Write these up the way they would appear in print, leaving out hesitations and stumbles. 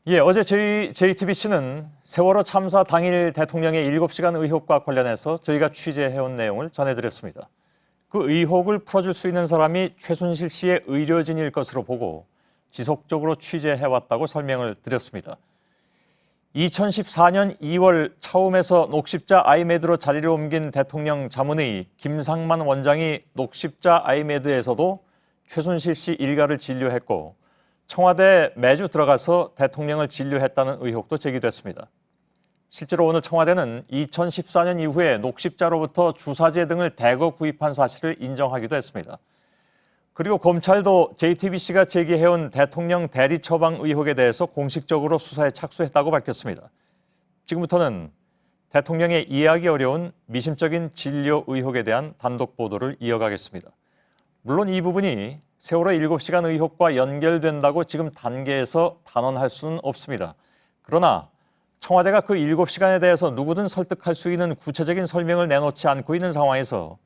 예, 어제 저희 JTBC는 세월호 참사 당일 대통령의 7시간 의혹과 관련해서 저희가 취재해온 내용을 전해드렸습니다. 그 의혹을 풀어줄 수 있는 사람이 최순실 씨의 의료진일 것으로 보고 지속적으로 취재해왔다고 설명을 드렸습니다. 2014년 2월 차움에서 녹십자 아이메드로 자리를 옮긴 대통령 자문의 김상만 원장이 녹십자 아이메드에서도 최순실 씨 일가를 진료했고 청와대에 매주 들어가서 대통령을 진료했다는 의혹도 제기됐습니다. 실제로 오늘 청와대는 2014년 이후에 녹십자로부터 주사제 등을 대거 구입한 사실을 인정하기도 했습니다. 그리고 검찰도 JTBC가 제기해온 대통령 대리 처방 의혹에 대해서 공식적으로 수사에 착수했다고 밝혔습니다. 지금부터는 대통령의 이해하기 어려운 미심적인 진료 의혹에 대한 단독 보도를 이어가겠습니다. 물론 이 부분이 세월호 7시간 의혹과 연결된다고 지금 단계에서 단언할 수는 없습니다. 그러나 청와대가 그 7시간에 대해서 누구든 설득할 수 있는 구체적인 설명을 내놓지 않고 있는 상황에서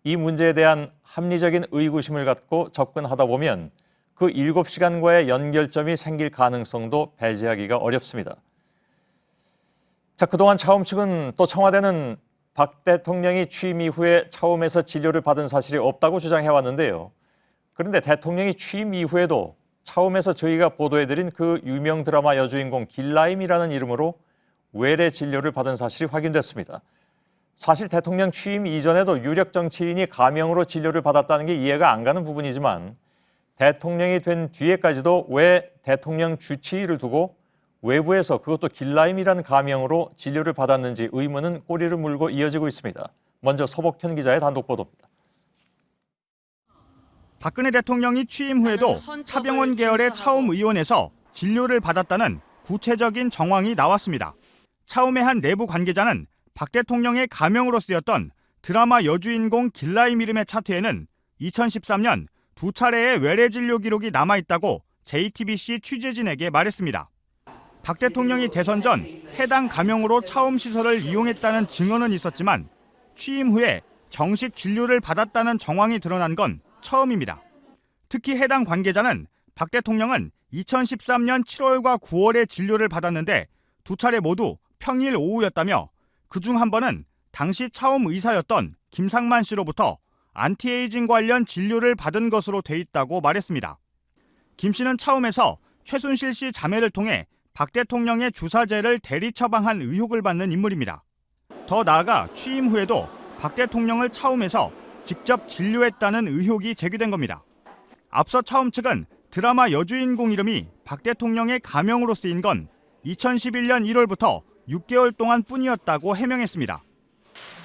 이 문제에 대한 합리적인 의구심을 갖고 접근하다 보면 그 7시간과의 연결점이 생길 가능성도 배제하기가 어렵습니다. 자, 그동안 차움 측은 또 청와대는 박 대통령이 취임 이후에 차움에서 진료를 받은 사실이 없다고 주장해왔는데요. 그런데 대통령이 취임 이후에도 차움에서 저희가 보도해드린 그 유명 드라마 여주인공 길라임이라는 이름으로 외래 진료를 받은 사실이 확인됐습니다. 사실 대통령 취임 이전에도 유력 정치인이 가명으로 진료를 받았다는 게 이해가 안 가는 부분이지만 대통령이 된 뒤에까지도 왜 대통령 주치의를 두고 외부에서 그것도 길라임이라는 가명으로 진료를 받았는지 의문은 꼬리를 물고 이어지고 있습니다. 먼저 서복현 기자의 단독 보도입니다. 박근혜 대통령이 취임 후에도 차병원 계열의 차움 의원에서 진료를 받았다는 구체적인 정황이 나왔습니다. 차움의 한 내부 관계자는 박 대통령의 가명으로 쓰였던 드라마 여주인공 길라임 이름의 차트에는 2013년 2차례의 외래 진료 기록이 남아있다고 JTBC 취재진에게 말했습니다. 박 대통령이 대선 전 해당 가명으로 차움 시설을 이용했다는 증언은 있었지만 취임 후에 정식 진료를 받았다는 정황이 드러난 건 처음입니다. 특히 해당 관계자는 박 대통령은 2013년 7월과 9월에 진료를 받았는데 두 차례 모두 평일 오후였다며 그중 한 번은 당시 차움 의사였던 김상만 씨로부터 안티에이징 관련 진료를 받은 것으로 돼 있다고 말했습니다. 김 씨는 차움에서 최순실 씨 자매를 통해 박 대통령의 주사제를 대리 처방한 의혹을 받는 인물입니다. 더 나아가 취임 후에도 박 대통령을 차움에서 직접 진료했다는 의혹이 제기된 겁니다. 앞서 차움 측은 드라마 여주인공 이름이 박 대통령의 가명으로 쓰인 건 2011년 1월부터 6개월 동안 뿐이었다고 해명했습니다.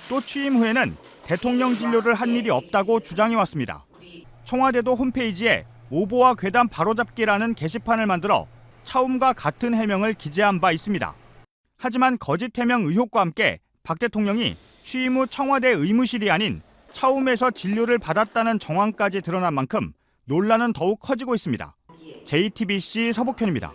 또 취임 후에는 대통령 진료를 한 일이 없다고 주장해왔습니다. 청와대도 홈페이지에 오보와 괴담 바로잡기라는 게시판을 만들어 차움과 같은 해명을 기재한 바 있습니다. 하지만 거짓 해명 의혹과 함께 박 대통령이 취임 후 청와대 의무실이 아닌 차움에서 진료를 받았다는 정황까지 드러난 만큼 논란은 더욱 커지고 있습니다. JTBC 서복현입니다.